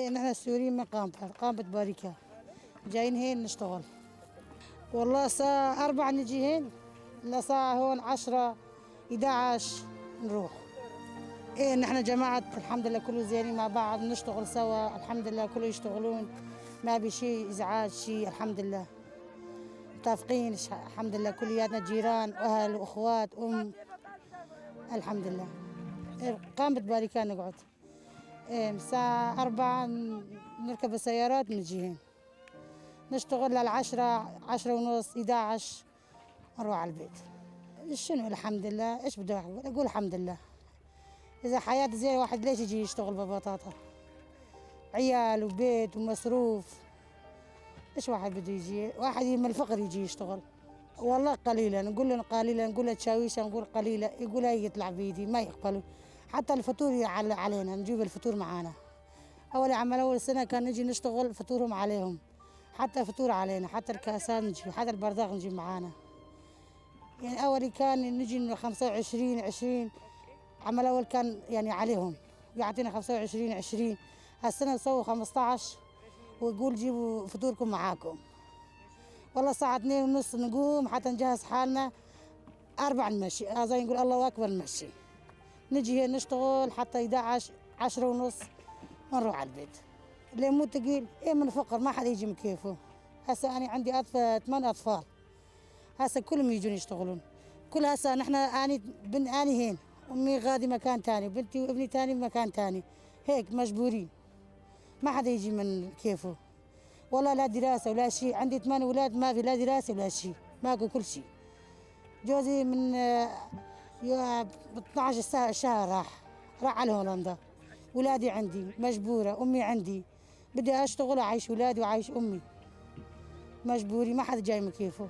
نحن السوريين من قامة باريكا جايين هين نشتغل. والله الساعة 4 نجي هين، لساعة هون 10 11 نروح. نحن جماعة الحمد لله كله زينين مع بعض، نشتغل سوا الحمد لله، كله يشتغلون، ما بي شيء إزعاج شيء الحمد لله، متفقين الحمد لله، كلياتنا جيران وأهل وأخوات الحمد لله. قامة باريكا نقعد الساعة 4 نركب السيارات ونجي هين نشتغل للعشرة 10 ونص 11 نروح على البيت. شنو الحمد لله، ايش بدي اقول الحمد لله. اذا حياة زي واحد ليش يجي يشتغل ببطاطا؟ عيال وبيت ومصروف، ايش واحد بده يجي؟ واحد من الفقر يجي يشتغل. والله قليلا نقول له قليلا، نقول له تشاويشه، نقول قليلا، يقول هي يطلع بيدي، ما يقبلوا. حتى الفطور علينا، نجيب الفطور معانا. أول السنة كان نجي نشتغل فطورهم عليهم، حتى فطور علينا، حتى الكاسات نجيب، حتى البرداغ نجيب معانا. يعني أول كان نجي 25 20، عمل أول كان يعني عليهم يعطينا 25 20. هالسنة نسوي 15 ويقول جيبوا فطوركم معاكم. والله الساعة 2 ونص نقوم حتى نجهز حالنا، 4 نمشي، زي نقول الله أكبر نمشي. نجي هنا نشتغل حتى 11 10 ونص ونروح على البيت. اللي مو تقيل من الفقر ما حد يجي من كيفه. هسه أنا عندي 8 أطفال، هسه كلهم يجون يشتغلون. كل هسه نحن أنا هين، أمي غادي مكان تاني، بنتي وابني تاني بمكان تاني، هيك مجبورين، ما حدا يجي من كيفه. والله لا دراسة ولا شيء، عندي 8 أولاد، ما في لا دراسة ولا شيء، ماكو كل شيء. جوزي من 12 شهر راح على هولندا. ولادي عندي مجبورة، أمي عندي، بدي أشتغل أعيش ولادي وأعيش أمي، مجبوري، ما حدا جاي من كيفه.